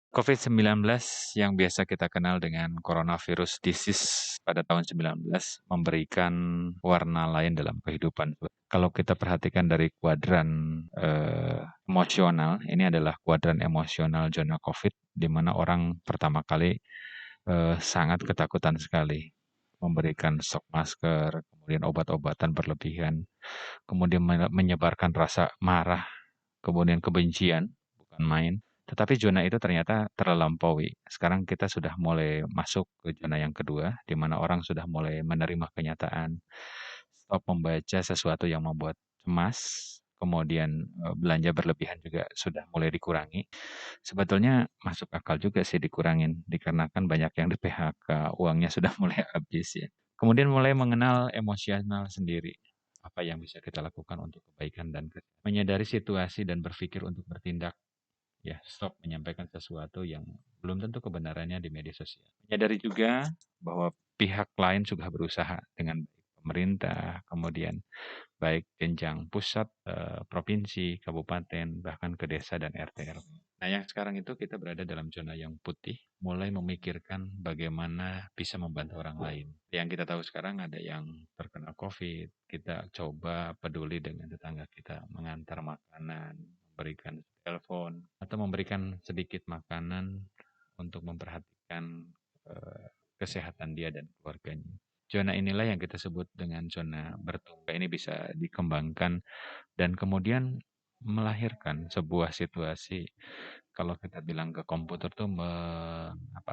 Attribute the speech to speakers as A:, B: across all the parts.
A: COVID-19 yang biasa kita kenal dengan coronavirus disease pada tahun 19 memberikan warna lain dalam kehidupan. Kalau kita perhatikan dari kuadran emosional, ini adalah kuadran emosional zona COVID, di mana orang pertama kali sangat ketakutan sekali, memberikan stok masker, kemudian obat-obatan berlebihan, kemudian menyebarkan rasa marah, kemudian kebencian, bukan main. Tetapi zona itu ternyata terlampaui. Sekarang kita sudah mulai masuk ke zona yang kedua, di mana orang sudah mulai menerima kenyataan, stop membaca sesuatu yang membuat cemas, kemudian belanja berlebihan juga sudah mulai dikurangi. Sebetulnya masuk akal juga sih dikurangin, dikarenakan banyak yang di PHK, uangnya sudah mulai habis ya. Kemudian mulai mengenal emosional sendiri. Apa yang bisa kita lakukan untuk kebaikan dan menyadari situasi dan berpikir untuk bertindak. Ya, stop menyampaikan sesuatu yang belum tentu kebenarannya di media sosial. Menyadari juga bahwa pihak lain sudah berusaha dengan baik pemerintah, kemudian baik jenjang pusat, provinsi, kabupaten, bahkan ke desa dan RT RW. Nah, yang sekarang itu kita berada dalam zona yang putih, mulai memikirkan bagaimana bisa membantu orang lain. Yang kita tahu sekarang ada yang terkena COVID, kita coba peduli dengan tetangga kita, mengantar makanan, memberikan telepon, atau memberikan sedikit makanan untuk memperhatikan kesehatan dia dan keluarganya. Zona inilah yang kita sebut dengan zona bertumbuh. Ini bisa dikembangkan dan kemudian melahirkan sebuah situasi, kalau kita bilang ke komputer tuh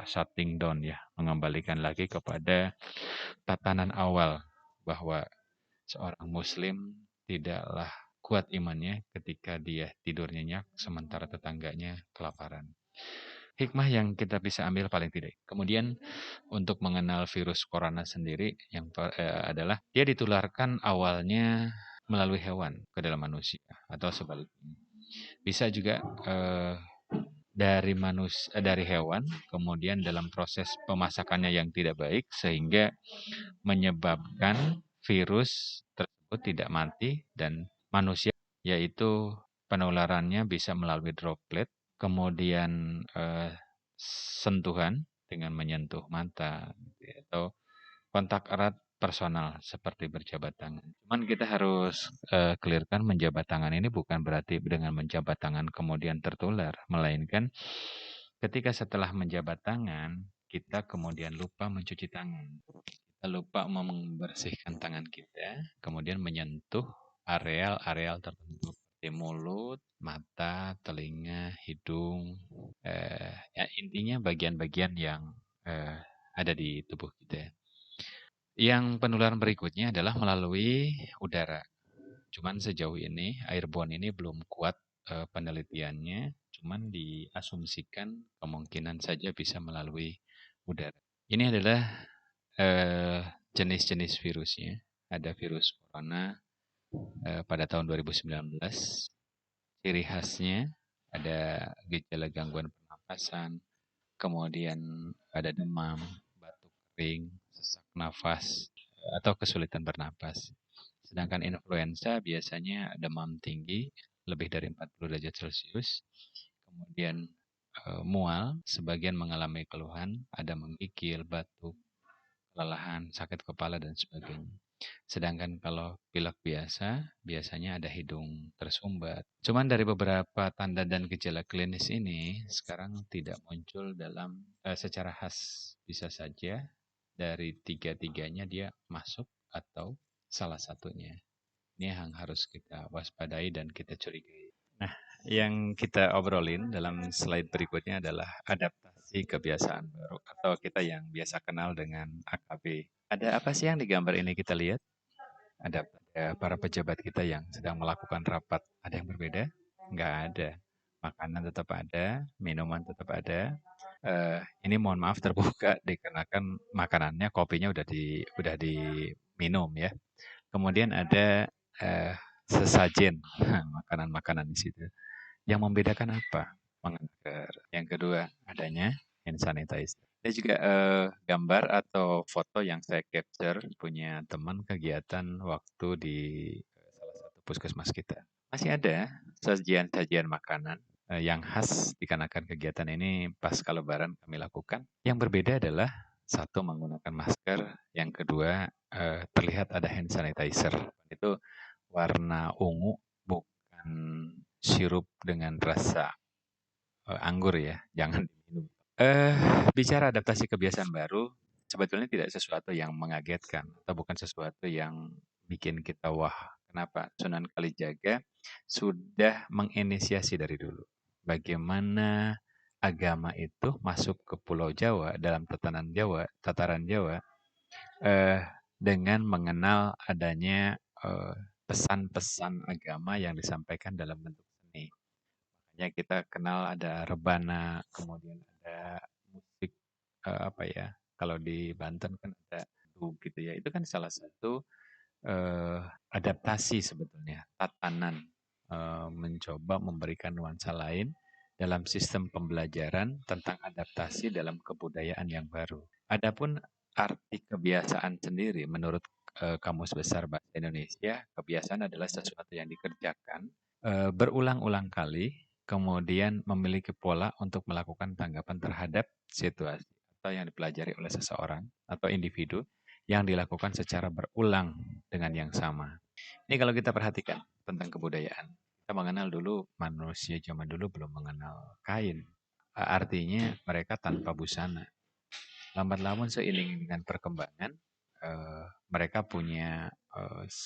A: shutting down ya, mengembalikan lagi kepada tatanan awal bahwa seorang muslim tidaklah kuat imannya ketika dia tidur nyenyak sementara tetangganya kelaparan. Hikmah yang kita bisa ambil paling tidak. Kemudian untuk mengenal virus corona sendiri adalah dia ditularkan awalnya melalui hewan ke dalam manusia atau sebaliknya. Bisa juga dari hewan, kemudian dalam proses pemasakannya yang tidak baik sehingga menyebabkan virus tersebut tidak mati dan manusia, yaitu penularannya bisa melalui droplet, kemudian sentuhan dengan menyentuh mata atau kontak erat personal seperti berjabat tangan. Cuman kita harus clearkan menjabat tangan ini bukan berarti dengan menjabat tangan kemudian tertular, melainkan ketika setelah menjabat tangan kita kemudian lupa mencuci tangan. Kita lupa membersihkan tangan kita, kemudian menyentuh areal-areal tertentu seperti mulut, mata, telinga, hidung, ya intinya bagian-bagian yang ada di tubuh kita. Yang penularan berikutnya adalah melalui udara. Cuman sejauh ini airborne ini belum kuat penelitiannya, cuman diasumsikan kemungkinan saja bisa melalui udara. Ini adalah jenis-jenis virusnya. Ada virus corona pada tahun 2019. Ciri khasnya ada gejala gangguan pernapasan, kemudian ada demam, batuk kering, sesak nafas, atau kesulitan bernapas. Sedangkan influenza biasanya demam tinggi, lebih dari 40 derajat Celcius, kemudian mual, sebagian mengalami keluhan, ada menggigil, batuk, kelelahan, sakit kepala, dan sebagainya. Sedangkan kalau pilek biasa, biasanya ada hidung tersumbat. Cuman dari beberapa tanda dan gejala klinis ini, sekarang tidak muncul dalam secara khas. Bisa saja dari tiga-tiganya dia masuk atau salah satunya. Ini yang harus kita waspadai dan kita curigai. Nah, yang kita obrolin dalam slide berikutnya adalah adaptasi kebiasaan baru atau kita yang biasa kenal dengan AKB. Ada apa sih yang digambar ini kita lihat? Ada para pejabat kita yang sedang melakukan rapat. Ada yang berbeda? Nggak ada. Makanan tetap ada, minuman tetap ada. Ini mohon maaf terbuka dikarenakan makanannya, kopinya udah diminum ya. Kemudian ada sesajen makanan-makanan di situ. Yang membedakan apa? Masker. Yang kedua adanya hand sanitizer. Ada juga gambar atau foto yang saya capture punya teman kegiatan waktu di salah satu puskesmas kita. Masih ada sajian-sajian makanan yang khas dikarenakan kegiatan ini pasca Lebaran kami lakukan. Yang berbeda adalah satu menggunakan masker, yang kedua terlihat ada hand sanitizer. Itu warna ungu, bukan sirup dengan rasa anggur ya, jangan diminum. Bicara adaptasi kebiasaan baru, sebetulnya tidak sesuatu yang mengagetkan atau bukan sesuatu yang bikin kita wah. Kenapa? Sunan Kalijaga sudah menginisiasi dari dulu. Bagaimana agama itu masuk ke Pulau Jawa dalam tataran Jawa, eh, dengan mengenal adanya pesan-pesan agama yang disampaikan dalam bentuk seni. Makanya kita kenal ada rebana, kemudian ada musik apa ya? Kalau di Banten kan ada dub gitu ya. Itu kan salah satu eh, adaptasi sebetulnya, tatanan mencoba memberikan nuansa lain dalam sistem pembelajaran tentang adaptasi dalam kebudayaan yang baru. Adapun arti kebiasaan sendiri menurut Kamus Besar Bahasa Indonesia, kebiasaan adalah sesuatu yang dikerjakan berulang-ulang kali, kemudian memiliki pola untuk melakukan tanggapan terhadap situasi atau yang dipelajari oleh seseorang atau individu yang dilakukan secara berulang dengan yang sama. Ini kalau kita perhatikan tentang kebudayaan. Kita mengenal dulu manusia zaman dulu belum mengenal kain. Artinya mereka tanpa busana. Lambat laun seiring dengan perkembangan, mereka punya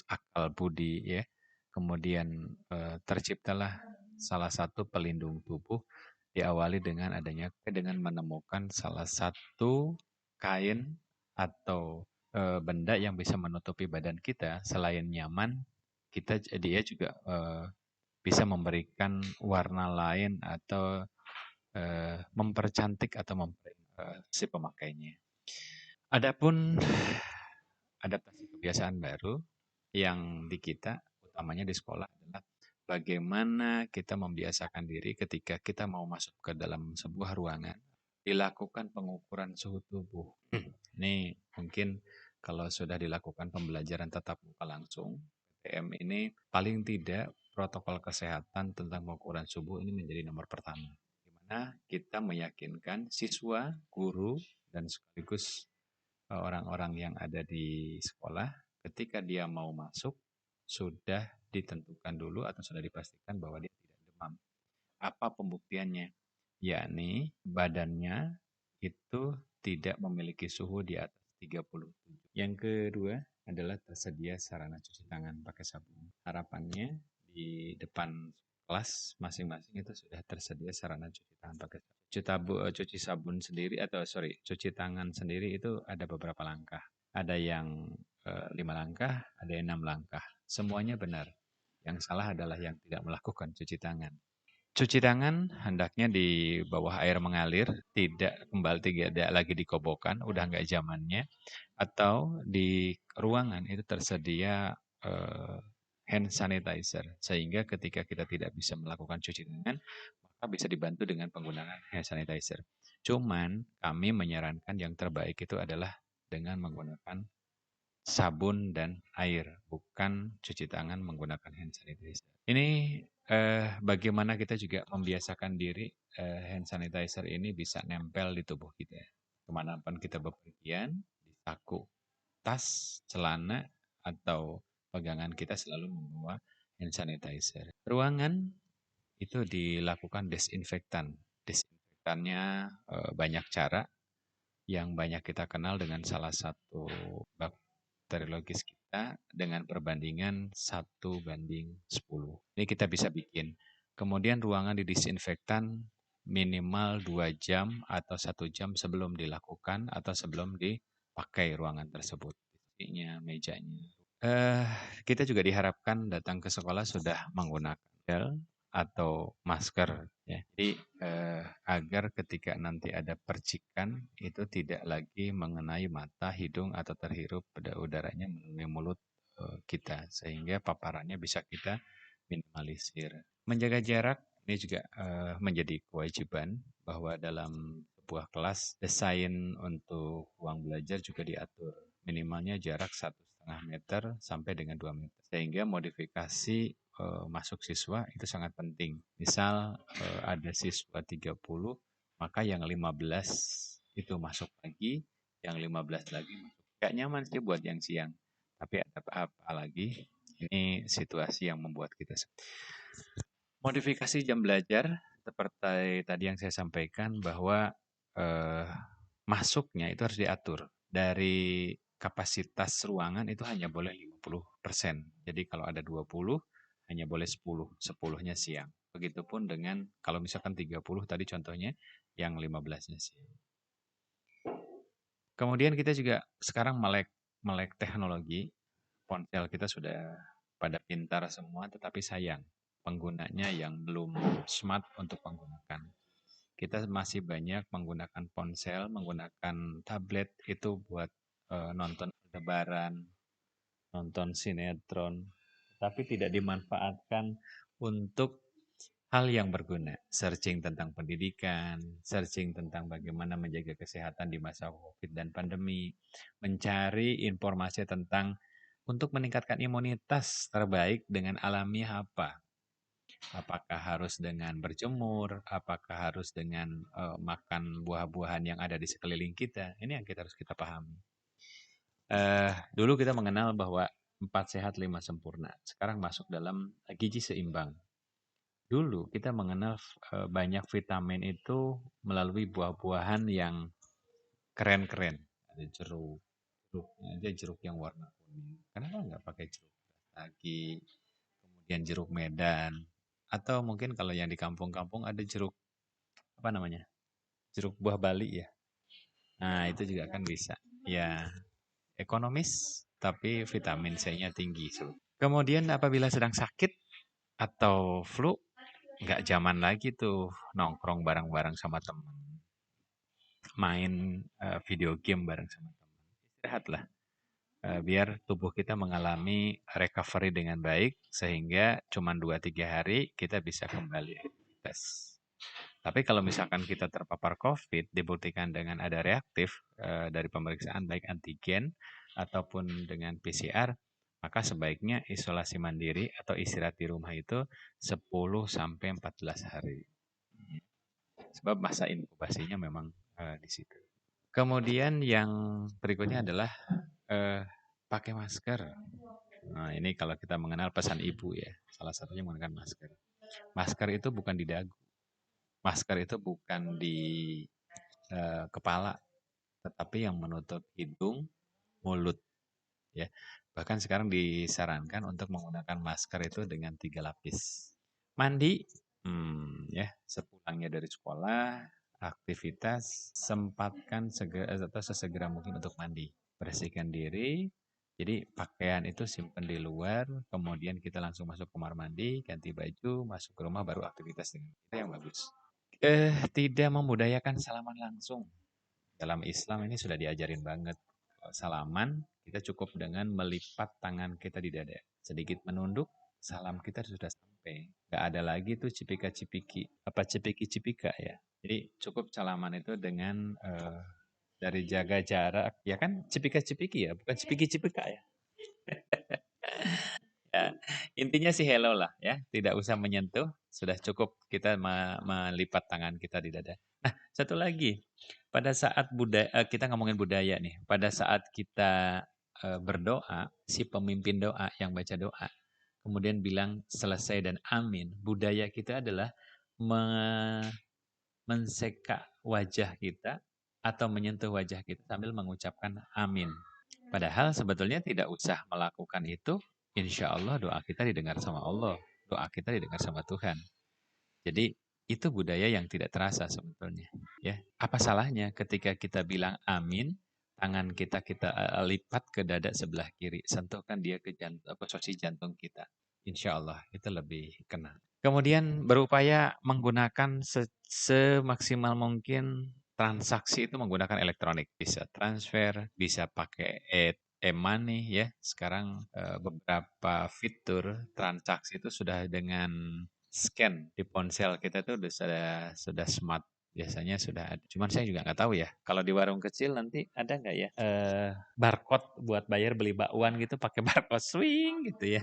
A: akal budi ya. Kemudian terciptalah salah satu pelindung tubuh diawali dengan menemukan salah satu kain atau benda yang bisa menutupi badan kita selain nyaman, dia juga bisa memberikan warna lain atau mempercantik atau si pemakainya. Adapun adaptasi kebiasaan baru yang di kita, utamanya di sekolah adalah bagaimana kita membiasakan diri ketika kita mau masuk ke dalam sebuah ruangan, dilakukan pengukuran suhu tubuh. Ini mungkin kalau sudah dilakukan pembelajaran tatap muka langsung, PTM ini paling tidak protokol kesehatan tentang pengukuran suhu ini menjadi nomor pertama. Di mana kita meyakinkan siswa, guru, dan sekaligus orang-orang yang ada di sekolah, ketika dia mau masuk, sudah ditentukan dulu atau sudah dipastikan bahwa dia tidak demam. Apa pembuktiannya? Yakni badannya itu tidak memiliki suhu di atas 37. Yang kedua adalah tersedia sarana cuci tangan pakai sabun. Harapannya di depan kelas masing-masing itu sudah tersedia sarana cuci tangan pakai sabun. Cuci sabun sendiri cuci tangan sendiri itu ada beberapa langkah. Ada yang 5 langkah, ada yang 6 langkah. Semuanya benar. Yang salah adalah yang tidak melakukan cuci tangan. Cuci tangan hendaknya di bawah air mengalir, tidak lagi di kobokan, udah nggak zamannya. Atau di ruangan itu tersedia hand sanitizer, sehingga ketika kita tidak bisa melakukan cuci tangan, maka bisa dibantu dengan penggunaan hand sanitizer. Cuman kami menyarankan yang terbaik itu adalah dengan menggunakan sabun dan air, bukan cuci tangan menggunakan hand sanitizer. Ini bagaimana kita juga membiasakan diri hand sanitizer ini bisa nempel di tubuh kita. Kemanapun kita bepergian, di saku, tas, celana, atau pegangan kita selalu membawa hand sanitizer. Ruangan itu dilakukan desinfektan. Desinfektannya banyak cara, yang banyak kita kenal dengan salah satu bakteriologis kita dengan perbandingan 1:10. Ini kita bisa bikin. Kemudian ruangan didisinfektan minimal 2 jam atau 1 jam sebelum dilakukan atau sebelum dipakai ruangan tersebut. Mejanya. Kita juga diharapkan datang ke sekolah sudah menggunakan gel atau masker ya. Jadi agar ketika nanti ada percikan itu tidak lagi mengenai mata, hidung atau terhirup pada udaranya melalui mulut kita sehingga paparannya bisa kita minimalisir. Menjaga jarak ini juga menjadi kewajiban bahwa dalam sebuah kelas desain untuk ruang belajar juga diatur minimalnya jarak 1,5 meter sampai dengan 2 meter. Sehingga modifikasi masuk siswa itu sangat penting. Misal ada siswa 30, maka yang 15 itu masuk pagi, yang 15 lagi masuk. Gak nyaman sih buat yang siang. Tapi ada apa lagi? Ini situasi yang membuat kita modifikasi jam belajar seperti tadi yang saya sampaikan bahwa eh, masuknya itu harus diatur. Dari kapasitas ruangan itu hanya boleh 50%. Jadi kalau ada 20 hanya boleh 10, 10-nya siang. Begitupun dengan kalau misalkan 30 tadi contohnya yang 15-nya siang. Kemudian kita juga sekarang melek teknologi. Ponsel kita sudah pada pintar semua, tetapi sayang penggunanya yang belum smart untuk menggunakan. Kita masih banyak menggunakan ponsel, menggunakan tablet itu buat nonton lebaran, nonton sinetron, tapi tidak dimanfaatkan untuk hal yang berguna. Searching tentang pendidikan, searching tentang bagaimana menjaga kesehatan di masa COVID dan pandemi, mencari informasi tentang untuk meningkatkan imunitas terbaik dengan alamiah apa. Apakah harus dengan berjemur, apakah harus dengan makan buah-buahan yang ada di sekeliling kita. Ini yang kita harus kita pahami. Dulu kita mengenal bahwa 4 sehat 5 sempurna. Sekarang masuk dalam gizi seimbang. Dulu kita mengenal banyak vitamin itu melalui buah-buahan yang keren-keren. Ada jeruk yang warna kuning. Kenapa nggak pakai jeruk lagi? Kemudian jeruk Medan. Atau mungkin kalau yang di kampung-kampung ada jeruk, apa namanya? Jeruk buah Bali ya. Nah, itu juga kan bisa. Ya, ekonomis, tapi vitamin C-nya tinggi. Kemudian apabila sedang sakit atau flu, nggak zaman lagi tuh nongkrong bareng-bareng sama teman, main video game bareng sama teman. Istirahatlah, biar tubuh kita mengalami recovery dengan baik, sehingga cuma 2-3 hari kita bisa kembali aktivitas. Tapi kalau misalkan kita terpapar COVID, dibuktikan dengan ada reaktif dari pemeriksaan baik antigen ataupun dengan PCR, maka sebaiknya isolasi mandiri atau istirahat di rumah itu 10-14 hari. Sebab masa inkubasinya memang di situ. Kemudian yang berikutnya adalah pakai masker. Nah, ini kalau kita mengenal pesan ibu ya, salah satunya menggunakan masker. Masker itu bukan di dagu. Masker itu bukan di kepala, tetapi yang menutup hidung, mulut, ya. Bahkan sekarang disarankan untuk menggunakan masker itu dengan 3 lapis. Mandi, ya, sepulangnya dari sekolah, aktivitas, sempatkan segera atau sesegera mungkin untuk mandi. Bersihkan diri, jadi pakaian itu simpan di luar, kemudian kita langsung masuk kamar mandi, ganti baju, masuk ke rumah, baru aktivitas dengan kita yang bagus. Tidak membudayakan salaman langsung. Dalam Islam ini sudah diajarin banget. Salaman, kita cukup dengan melipat tangan kita di dada. Sedikit menunduk, salam kita sudah sampai. Gak ada lagi tuh cipika-cipiki. Apa cipiki-cipika ya. Jadi cukup salaman itu dengan dari jaga jarak. Ya kan cipika-cipiki ya, bukan cipiki-cipika ya. Ya, intinya sih hello lah ya, tidak usah menyentuh, sudah cukup kita melipat tangan kita di dada. Nah, satu lagi, pada saat kita ngomongin budaya nih, pada saat kita berdoa, si pemimpin doa yang baca doa, kemudian bilang selesai dan amin, budaya kita adalah menseka wajah kita atau menyentuh wajah kita sambil mengucapkan amin. Padahal sebetulnya tidak usah melakukan itu, insya Allah doa kita didengar sama Allah, doa kita didengar sama Tuhan. Jadi itu budaya yang tidak terasa sebetulnya. Ya, apa salahnya ketika kita bilang amin, tangan kita lipat ke dada sebelah kiri, sentuhkan dia ke posisi jantung kita. Insya Allah itu lebih kena. Kemudian berupaya menggunakan semaksimal mungkin transaksi itu menggunakan elektronik. Bisa transfer, bisa pakai e-money ya. Sekarang beberapa fitur transaksi itu sudah dengan scan di ponsel kita itu sudah smart. Biasanya sudah ada. Cuman saya juga nggak tahu ya. Kalau di warung kecil nanti ada nggak ya barcode buat bayar beli bakwan gitu pakai barcode swing gitu ya.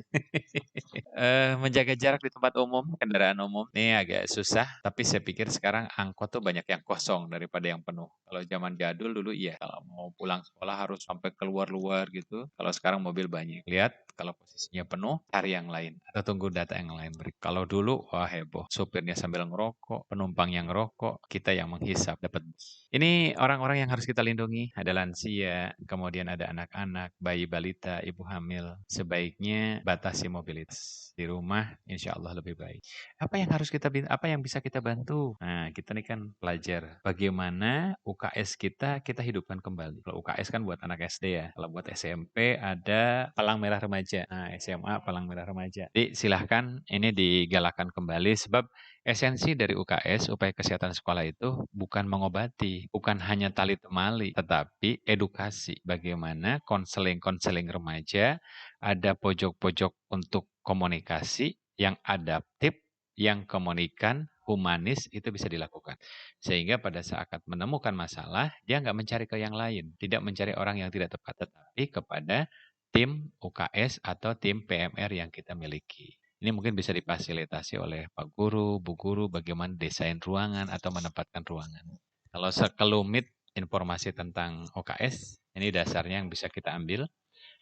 A: Menjaga jarak di tempat umum, kendaraan umum ini agak susah. Tapi saya pikir sekarang angkot tuh banyak yang kosong daripada yang penuh. Kalau zaman jadul dulu iya. Kalau mau pulang sekolah harus sampai keluar-luar gitu. Kalau sekarang mobil banyak. Lihat kalau posisinya penuh, cari yang lain. Atau tunggu data yang lain. Kalau dulu, wah heboh. Sopirnya sambil ngerokok, penumpang yang ngerokok, kita yang menghisap. Dapat. Ini orang-orang yang harus kita lindungi. Ada lansia, kemudian ada anak-anak, bayi balita, ibu hamil. Sebaiknya batasi mobilitas. Di rumah, insya Allah lebih baik. Apa yang bisa kita bantu? Nah, kita nih kan pelajar. Bagaimana UKS kita hidupkan kembali. Kalau UKS kan buat anak SD ya. Kalau buat SMP ada Palang Merah Remaja. Nah, SMA Palang Merah Remaja. Jadi silahkan ini digalakan kembali sebab esensi dari UKS, upaya kesehatan sekolah itu bukan mengobati, bukan hanya tali temali, tetapi edukasi. Bagaimana konseling-konseling remaja, ada pojok-pojok untuk komunikasi yang adaptif, yang komunikan, humanis, itu bisa dilakukan. Sehingga pada saat menemukan masalah, dia nggak mencari ke yang lain. Tidak mencari orang yang tidak tepat, tetapi kepada tim UKS atau tim PMR yang kita miliki. Ini mungkin bisa difasilitasi oleh Pak Guru, Bu Guru, bagaimana desain ruangan atau menempatkan ruangan. Kalau sekelumit informasi tentang OKS, ini dasarnya yang bisa kita ambil.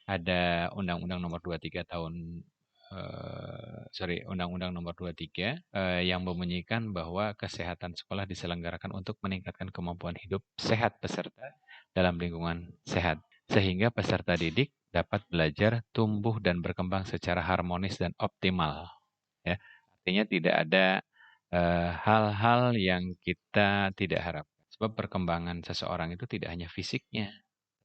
A: Ada Undang-Undang Nomor 23 tahun Undang-Undang Nomor 23 yang membunyikan bahwa kesehatan sekolah diselenggarakan untuk meningkatkan kemampuan hidup sehat peserta dalam lingkungan sehat, sehingga peserta didik dapat belajar, tumbuh, dan berkembang secara harmonis dan optimal. Ya, artinya tidak ada hal-hal yang kita tidak harapkan. Sebab perkembangan seseorang itu tidak hanya fisiknya,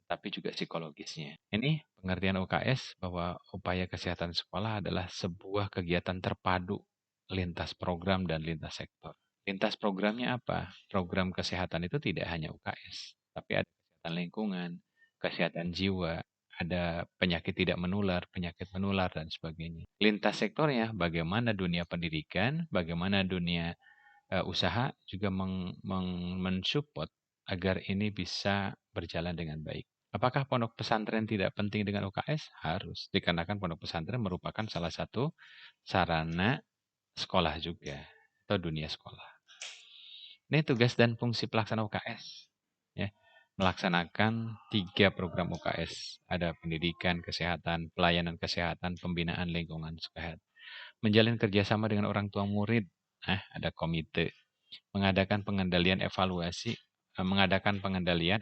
A: tapi juga psikologisnya. Ini pengertian UKS bahwa upaya kesehatan sekolah adalah sebuah kegiatan terpadu lintas program dan lintas sektor. Lintas programnya apa? Program kesehatan itu tidak hanya UKS, tapi ada kesehatan lingkungan, kesehatan jiwa, ada penyakit tidak menular, penyakit menular, dan sebagainya. Lintas sektornya, bagaimana dunia pendidikan, bagaimana dunia usaha juga mensupport agar ini bisa berjalan dengan baik. Apakah pondok pesantren tidak penting dengan UKS? Harus, dikarenakan pondok pesantren merupakan salah satu sarana sekolah juga, atau dunia sekolah. Ini tugas dan fungsi pelaksana UKS. Ya, melaksanakan 3 program UKS. Ada pendidikan, kesehatan, pelayanan kesehatan, pembinaan lingkungan sehat. Menjalin kerjasama dengan orang tua murid. Ada komite. Mengadakan pengendalian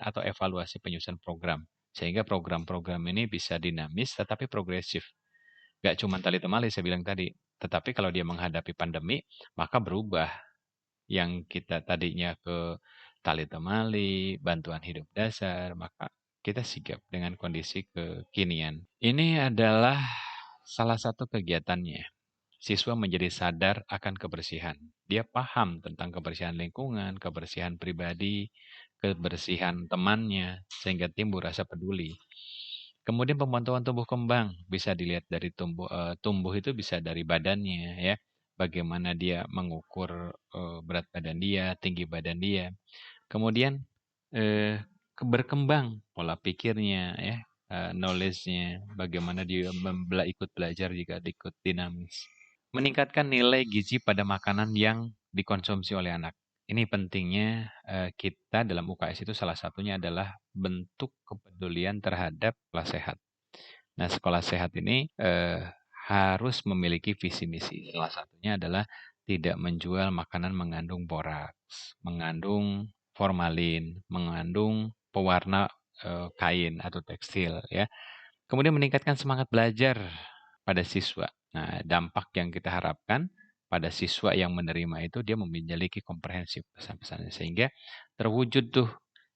A: atau evaluasi penyusunan program. Sehingga program-program ini bisa dinamis tetapi progresif. Gak cuma tali temali saya bilang tadi. Tetapi kalau dia menghadapi pandemi, maka berubah. Yang kita tadinya ke tali temali, bantuan hidup dasar, maka kita sigap dengan kondisi kekinian. Ini adalah salah satu kegiatannya. Siswa menjadi sadar akan kebersihan. Dia paham tentang kebersihan lingkungan, kebersihan pribadi, kebersihan temannya, sehingga timbul rasa peduli. Kemudian pemantauan tumbuh kembang bisa dilihat dari tumbuh itu bisa dari badannya ya. Bagaimana dia mengukur berat badan dia, tinggi badan dia. Kemudian berkembang pola pikirnya ya, knowledge-nya, bagaimana dia ikut belajar jika ikut dinamis. Meningkatkan nilai gizi pada makanan yang dikonsumsi oleh anak. Ini pentingnya kita dalam UKS itu salah satunya adalah bentuk kepedulian terhadap sekolah sehat. Nah, sekolah sehat ini harus memiliki visi misi. Salah satunya adalah tidak menjual makanan mengandung boraks, mengandung formalin, mengandung pewarna kain atau tekstil ya. Kemudian meningkatkan semangat belajar pada siswa. Nah, dampak yang kita harapkan pada siswa yang menerima itu dia memiliki komprehensif pesan-pesannya sehingga terwujud tuh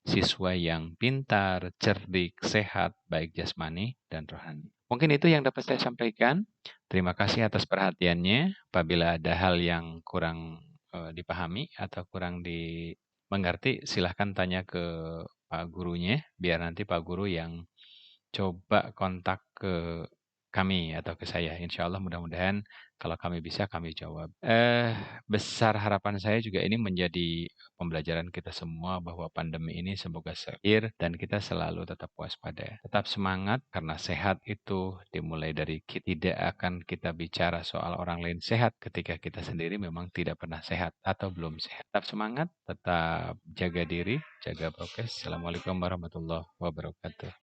A: siswa yang pintar, cerdik, sehat, baik jasmani dan rohani. Mungkin itu yang dapat saya sampaikan. Terima kasih atas perhatiannya. Apabila ada hal yang kurang dipahami atau kurang dimengerti, silahkan tanya ke Pak Gurunya, biar nanti Pak Guru yang coba kontak ke kami atau ke saya. Insya Allah mudah-mudahan kalau kami bisa kami jawab. Besar harapan saya juga ini menjadi pembelajaran kita semua bahwa pandemi ini semoga berakhir dan kita selalu tetap waspada. Tetap semangat karena sehat itu dimulai dari kita. Tidak akan kita bicara soal orang lain sehat ketika kita sendiri memang tidak pernah sehat atau belum sehat. Tetap semangat, tetap jaga diri, jaga prokes. Assalamualaikum warahmatullahi wabarakatuh.